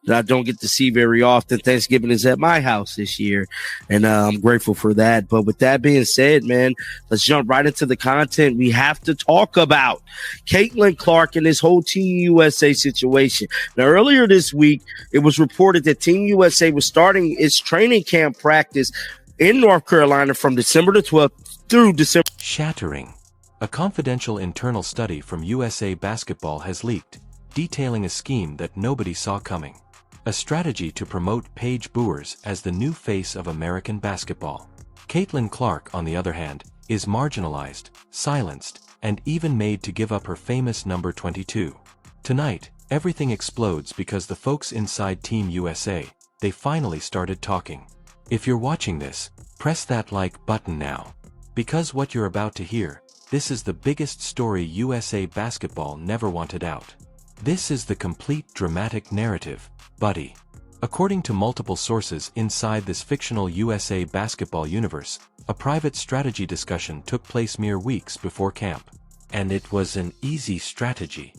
that I don't get to see very often. Thanksgiving is at my house this year, and I'm grateful for that. But with that being said, man, let's jump right into the content we have to talk about. Caitlin Clark and this whole Team USA situation. Now, earlier this week, it was reported that Team USA was starting its training camp practice in North Carolina from December the 12th through December. Shattering. A confidential internal study from USA Basketball has leaked, detailing a scheme that nobody saw coming. A strategy to promote Paige Bueckers as the new face of American basketball. Caitlin Clark, on the other hand, is marginalized, silenced, and even made to give up her famous number 22. Tonight, everything explodes because the folks inside Team USA, they finally started talking. If you're watching this, press that like button now. Because what you're about to hear, this is the biggest story USA Basketball never wanted out. This is the complete dramatic narrative, buddy. According to multiple sources inside this fictional USA Basketball universe, a private strategy discussion took place mere weeks before camp. And it was an easy strategy.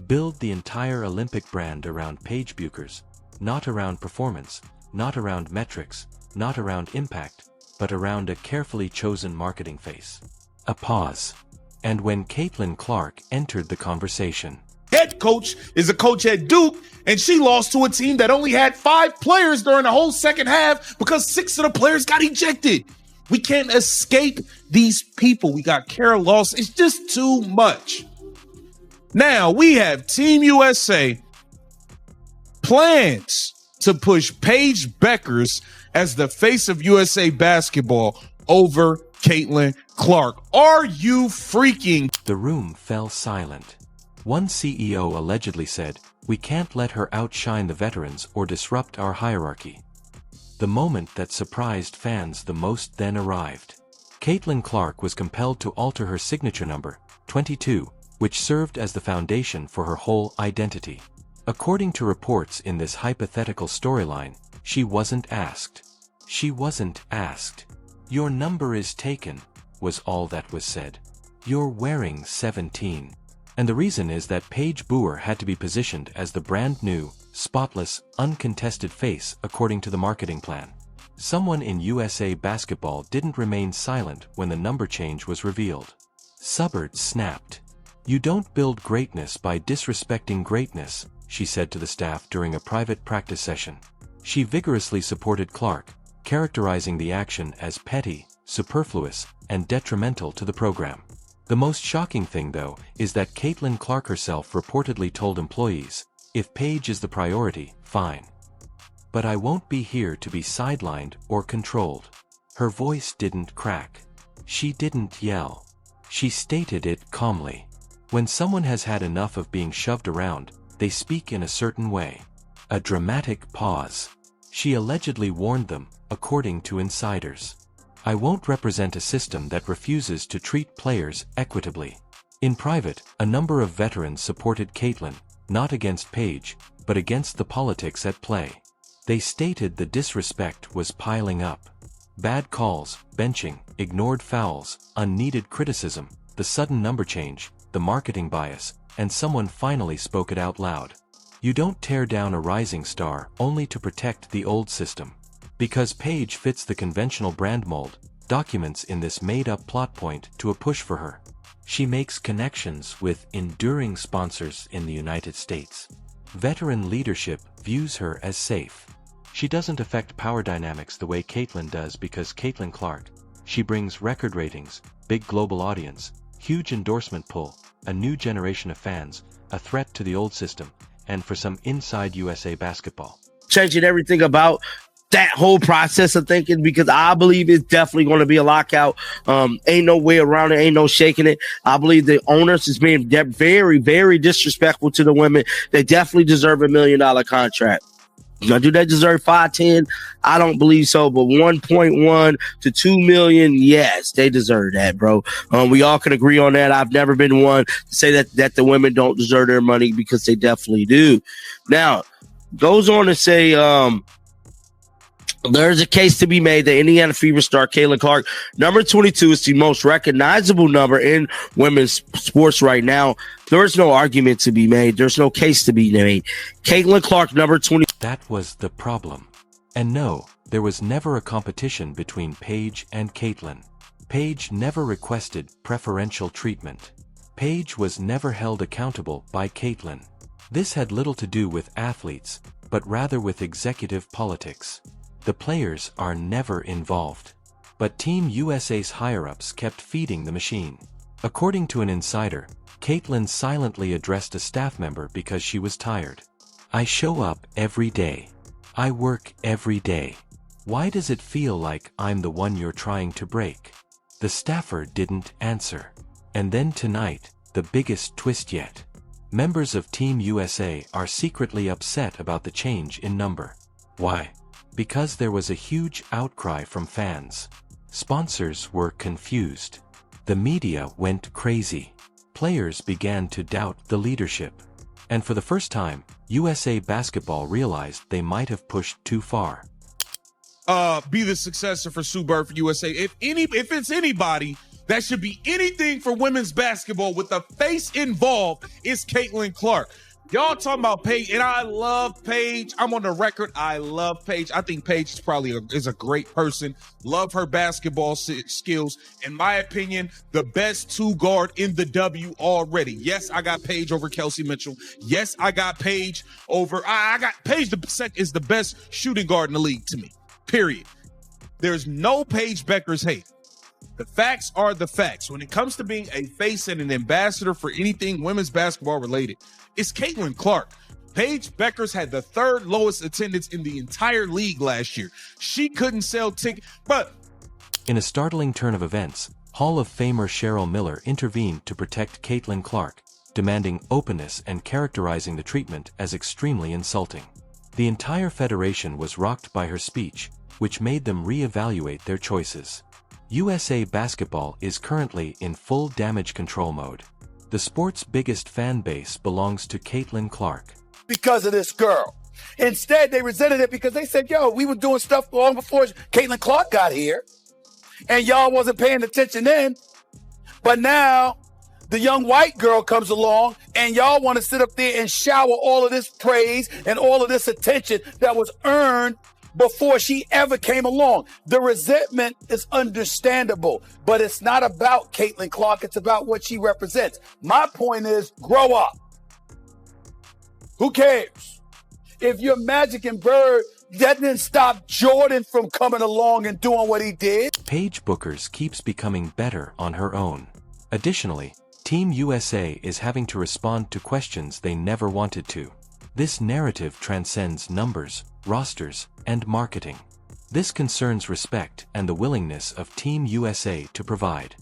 Build the entire Olympic brand around Paige Bueckers, not around performance, not around metrics, not around impact, but around a carefully chosen marketing face. A pause. And when Caitlin Clark entered the conversation. Head coach is a coach at Duke, and she lost to a team that only had 5 players during the whole second half because 6 of the players got ejected. We can't escape these people. We got Carol lost. It's just too much. Now we have Team USA plans to push Paige Bueckers as the face of USA Basketball over Caitlin Clark. Are you freaking? The room fell silent. One CEO allegedly said, "We can't let her outshine the veterans or disrupt our hierarchy." The moment that surprised fans the most then arrived. Caitlin Clark was compelled to alter her signature number, 22, which served as the foundation for her whole identity. According to reports in this hypothetical storyline, she wasn't asked. She wasn't asked. "Your number is taken," was all that was said. "You're wearing 17. And the reason is that Paige Bueckers had to be positioned as the brand new, spotless, uncontested face according to the marketing plan. Someone in USA Basketball didn't remain silent when the number change was revealed. Subbard snapped. "You don't build greatness by disrespecting greatness," she said to the staff during a private practice session. She vigorously supported Clark, characterizing the action as petty, superfluous, and detrimental to the program. The most shocking thing, though, is that Caitlin Clark herself reportedly told employees, "If Paige is the priority, fine. But I won't be here to be sidelined or controlled." Her voice didn't crack. She didn't yell. She stated it calmly. When someone has had enough of being shoved around, they speak in a certain way. A dramatic pause. She allegedly warned them, according to insiders. "I won't represent a system that refuses to treat players equitably." In private, a number of veterans supported Caitlin, not against Paige, but against the politics at play. They stated the disrespect was piling up. Bad calls, benching, ignored fouls, unneeded criticism, the sudden number change, the marketing bias, and someone finally spoke it out loud. "You don't tear down a rising star only to protect the old system." Because Paige fits the conventional brand mold, documents in this made-up plot point to a push for her. She makes connections with enduring sponsors in the United States. Veteran leadership views her as safe. She doesn't affect power dynamics the way Caitlin does because Caitlin Clark, she brings record ratings, big global audience, huge endorsement pull, a new generation of fans, a threat to the old system, and for some inside USA Basketball. Changing everything about that whole process of thinking, because I believe it's definitely going to be a lockout. Ain't no way around it. Ain't no shaking it. I believe the owners is being very, very disrespectful to the women. They definitely deserve $1 million contract. Now, do they deserve 5-10? I don't believe so, but 1.1 to 2 million, yes, they deserve that, bro. We all can agree on that. I've never been one to say that the women don't deserve their money, because they definitely do. Now, goes on to say, There's a case to be made that Indiana Fever star Caitlin Clark, number 22, is the most recognizable number in women's sports right now. There's no argument to be made. There's no case to be made. Caitlin Clark, number 20. That was the problem. And no, there was never a competition between Paige and Caitlin. Paige never requested preferential treatment. Paige was never held accountable by Caitlin. This had little to do with athletes, but rather with executive politics. The players are never involved. But Team USA's higher-ups kept feeding the machine. According to an insider, Caitlin silently addressed a staff member because she was tired. "I show up every day. I work every day. Why does it feel like I'm the one you're trying to break?" The staffer didn't answer. And then tonight, the biggest twist yet. Members of Team USA are secretly upset about the change in number. Why? Because there was a huge outcry from fans. Sponsors were confused. The media went crazy. Players began to doubt the leadership. And for the first time, USA Basketball realized they might have pushed too far. Be the successor for Sue Bird for USA. If it's anybody that should be anything for women's basketball with the face involved, it's Caitlin Clark. Y'all talking about Paige, and I love Paige. I'm on the record. I love Paige. I think Paige is a great person. Love her basketball skills. In my opinion, the best two guard in the W already. Yes, I got Paige over Kelsey Mitchell. Yes, I got Paige over. I got Paige is the best shooting guard in the league to me. Period. There's no Paige Bueckers hate. The facts are the facts. When it comes to being a face and an ambassador for anything women's basketball related, it's Caitlin Clark. Paige Bueckers had the third lowest attendance in the entire league last year. She couldn't sell tickets, but... In a startling turn of events, Hall of Famer Cheryl Miller intervened to protect Caitlin Clark, demanding openness and characterizing the treatment as extremely insulting. The entire federation was rocked by her speech, which made them re-evaluate their choices. USA Basketball is currently in full damage control mode. The sport's biggest fan base belongs to Caitlin Clark. Because of this girl. Instead, they resented it because they said, yo, we were doing stuff long before Caitlin Clark got here. And y'all wasn't paying attention then. But now, the young white girl comes along and y'all want to sit up there and shower all of this praise and all of this attention that was earned before she ever came along. The resentment is understandable, but it's not about Caitlin Clark. It's about what she represents. My point is, grow up. Who cares? If you're Magic and Bird, that didn't stop Jordan from coming along and doing what he did. Paige Bueckers keeps becoming better on her own. Additionally, Team USA is having to respond to questions they never wanted to. This narrative transcends numbers, rosters, and marketing. This concerns respect and the willingness of Team USA to provide.